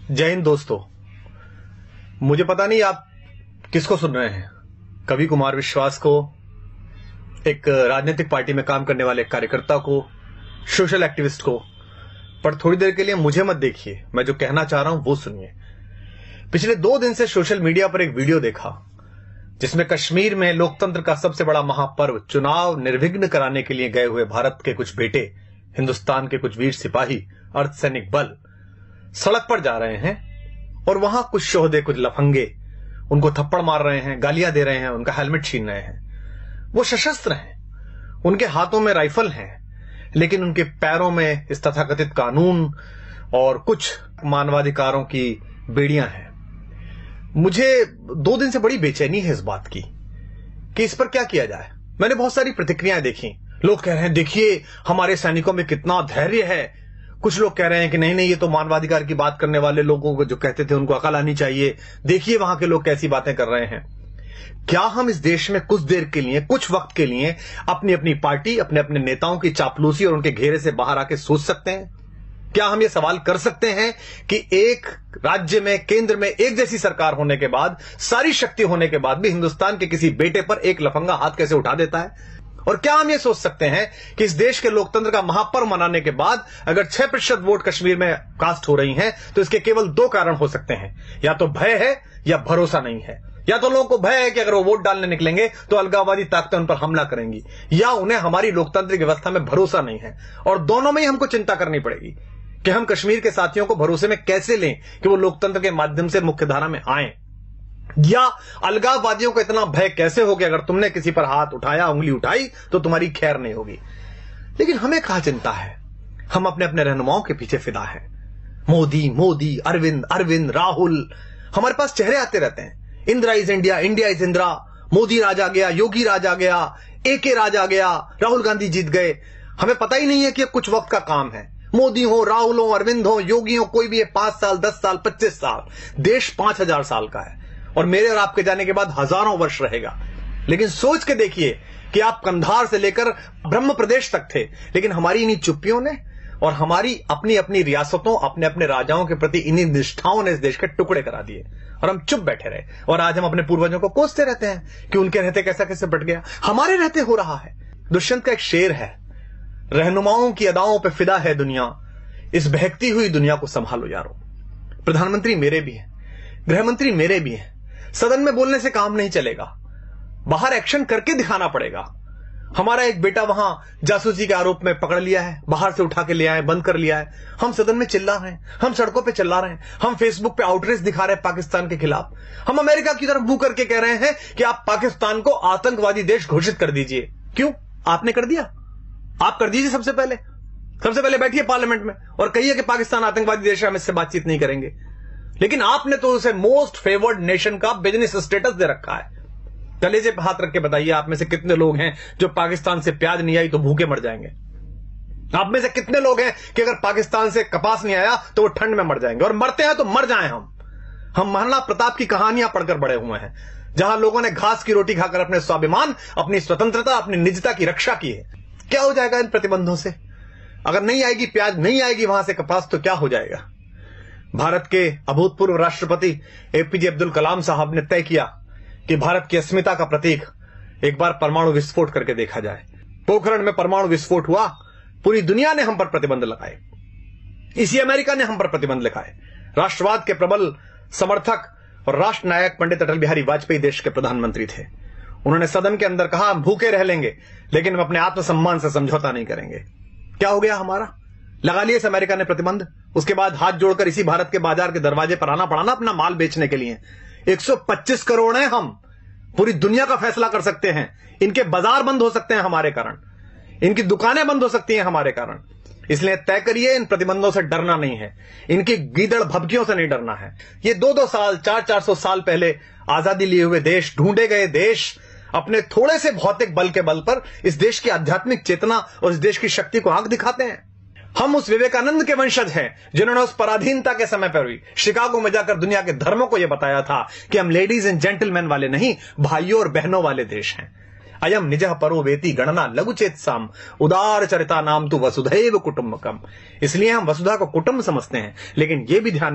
जय हिंद दोस्तों। मुझे पता नहीं आप किसको सुन रहे हैं, कवि कुमार विश्वास को, एक राजनीतिक पार्टी में काम करने वाले कार्यकर्ता को, सोशल एक्टिविस्ट को, पर थोड़ी देर के लिए मुझे मत देखिए, मैं जो कहना चाह रहा हूं वो सुनिए। पिछले 2 दिन से सोशल मीडिया पर एक वीडियो देखा जिसमें कश्मीर में लोकतंत्र का सबसे बड़ा महापर्व चुनाव निर्विघ्न कराने के लिए गए हुए भारत के कुछ बेटे, हिंदुस्तान के कुछ वीर सिपाही, अर्धसैनिक बल सड़क पर जा रहे हैं और वहां कुछ शोहदे, कुछ लफंगे उनको थप्पड़ मार रहे हैं, गालियां दे रहे हैं, उनका हेलमेट छीन रहे हैं। वो सशस्त्र हैं, उनके हाथों में राइफल हैं, लेकिन उनके पैरों में इस तथाकथित कानून और कुछ मानवाधिकारों की बेड़ियां हैं। मुझे 2 दिन से बड़ी बेचैनी है इस बात की कि इस पर क्या किया जाए। मैंने बहुत सारी प्रतिक्रियाएं देखी। लोग कह रहे हैं देखिए हमारे सैनिकों में कितना धैर्य है। कुछ लोग कह रहे हैं कि नहीं नहीं, ये तो मानवाधिकार की बात करने वाले लोगों को जो कहते थे उनको अकल आनी चाहिए, देखिए वहां के लोग कैसी बातें कर रहे हैं। क्या हम इस देश में कुछ देर के लिए, कुछ वक्त के लिए अपनी अपनी पार्टी, अपने अपने नेताओं की चापलूसी और उनके घेरे से बाहर आके सोच सकते हैं? क्या हम ये सवाल कर सकते हैं कि एक राज्य में, केंद्र में एक जैसी सरकार होने के बाद, सारी शक्ति होने के बाद भी हिंदुस्तान के किसी बेटे पर एक लफंगा हाथ कैसे उठा देता है? और क्या हम ये सोच सकते हैं कि इस देश के लोकतंत्र का महापर्व मनाने के बाद अगर 6% वोट कश्मीर में कास्ट हो रही हैं तो इसके केवल 2 कारण हो सकते हैं, या तो भय है या भरोसा नहीं है। या तो लोगों को भय है कि अगर वो वोट डालने निकलेंगे तो अलगाववादी ताकतें उन पर हमला करेंगी, या उन्हें हमारी लोकतांत्रिक व्यवस्था में भरोसा नहीं है। और दोनों में ही हमको चिंता करनी पड़ेगी कि हम कश्मीर के साथियों को भरोसे में कैसे लें कि वो लोकतंत्र के माध्यम से मुख्यधारा में आए, या अलगाववादियों को इतना भय कैसे हो कि अगर तुमने किसी पर हाथ उठाया, उंगली उठाई तो तुम्हारी खैर नहीं होगी। लेकिन हमें कहां चिंता है, हम अपने अपने रहनुमाओं के पीछे फिदा हैं। मोदी मोदी, अरविंद अरविंद, राहुल, हमारे पास चेहरे आते रहते हैं। Indira is India, India is Indira, Modi राज आ गया, योगी राज आ गया, AK राज आ गया, राहुल गांधी जीत गए। हमें पता ही नहीं है कि अब कुछ वक्त का काम है। मोदी हो, राहुल हो, अरविंद हो, योगी हो, कोई भी है, 5 साल, 10 साल, 25 साल, देश 5000 साल का है और मेरे और आपके जाने के बाद हजारों वर्ष रहेगा। लेकिन सोच के देखिए कि आप कंधार से लेकर ब्रह्म प्रदेश तक थे, लेकिन हमारी इन्हीं चुप्पियों ने और हमारी अपनी अपनी रियासतों, अपने अपने राजाओं के प्रति इन्हीं निष्ठाओं ने इस देश के टुकड़े करा दिए और हम चुप बैठे रहे। और आज हम अपने पूर्वजों को कोसते रहते हैं कि उनके रहते कैसा कैसे बट गया, हमारे रहते हो रहा है। दुष्यंत का एक शेर है, रहनुमाओं की अदाओं पे फिदा है दुनिया, इस बहकती हुई दुनिया को संभालो यारो। प्रधानमंत्री मेरे भी हैं, गृहमंत्री मेरे भी हैं। सदन में बोलने से काम नहीं चलेगा, बाहर एक्शन करके दिखाना पड़ेगा। हमारा एक बेटा वहां जासूसी के आरोप में पकड़ लिया है, बाहर से उठा के ले आए, बंद कर लिया है। हम सदन में चिल्ला रहे हैं, हम सड़कों पे चिल्ला रहे हैं, हम फेसबुक पे आउटरीच दिखा रहे हैं पाकिस्तान के खिलाफ। हम अमेरिका की तरफ मुंह करके कह रहे हैं कि आप पाकिस्तान को आतंकवादी देश घोषित कर दीजिए। क्यों? आपने कर दिया, आप कर दीजिए। सबसे पहले बैठिए पार्लियामेंट में और कहिए कि पाकिस्तान आतंकवादी देश है, हम इससे बातचीत नहीं करेंगे। लेकिन आपने तो उसे मोस्ट फेवर्ड नेशन का बिजनेस स्टेटस दे रखा है। कलेजे पे हाथ रख के बताइए, आप में से कितने लोग हैं जो पाकिस्तान से प्याज नहीं आई तो भूखे मर जाएंगे? आप में से कितने लोग हैं कि अगर पाकिस्तान से कपास नहीं आया तो वो ठंड में मर जाएंगे? और मरते हैं तो मर जाएं। हम महाराणा प्रताप की कहानियां पढ़कर बड़े हुए हैं, जहां लोगों ने घास की रोटी खाकर अपने स्वाभिमान, अपनी स्वतंत्रता, अपनी निजता की रक्षा की है। क्या हो जाएगा इन प्रतिबंधों से? अगर नहीं आएगी प्याज, नहीं आएगी वहां से कपास, तो क्या हो जाएगा? भारत के अभूतपूर्व राष्ट्रपति APJ अब्दुल कलाम साहब ने तय किया कि भारत की अस्मिता का प्रतीक एक बार परमाणु विस्फोट करके देखा जाए। पोखरण में परमाणु विस्फोट हुआ, पूरी दुनिया ने हम पर प्रतिबंध लगाए, इसी अमेरिका ने हम पर प्रतिबंध लगाए। राष्ट्रवाद के प्रबल समर्थक और राष्ट्र नायक पंडित अटल बिहारी वाजपेयी देश के प्रधानमंत्री थे। उन्होंने सदन के अंदर कहा, हम भूखे रह लेंगे लेकिन हम अपने आत्मसम्मान से समझौता नहीं करेंगे। क्या हो गया हमारा? लगा लिए इस अमेरिका ने प्रतिबंध। उसके बाद हाथ जोड़कर इसी भारत के बाजार के दरवाजे पर आना पड़ा ना अपना माल बेचने के लिए। 125 करोड़ हैं हम, पूरी दुनिया का फैसला कर सकते हैं। इनके बाजार बंद हो सकते हैं हमारे कारण, इनकी दुकानें बंद हो सकती हैं हमारे कारण। इसलिए तय करिए, इन प्रतिबंधों से डरना नहीं है, इनकी गीदड़ भभकियों से नहीं डरना है। ये 2-2 साल, 400-400 साल पहले आजादी लिए हुए देश, ढूंढे गए देश, अपने थोड़े से भौतिक बल के बल पर इस देश की आध्यात्मिक चेतना और इस देश की शक्ति को आंख दिखाते हैं। हम उस विवेकानंद के वंशज हैं जिन्होंने उस पराधीनता के समय पर भी शिकागो में जाकर दुनिया के धर्मों को यह बताया था कि हम लेडीज एंड जेंटलमैन वाले नहीं, भाइयों और बहनों वाले देश हैं। अयम निजः परो वेति गणना लघुचेत साम उदार चरिता नाम तु वसुधैव कुटुंबकम। इसलिए हम वसुधा को कुटुंब समझते हैं, लेकिन यह भी ध्यान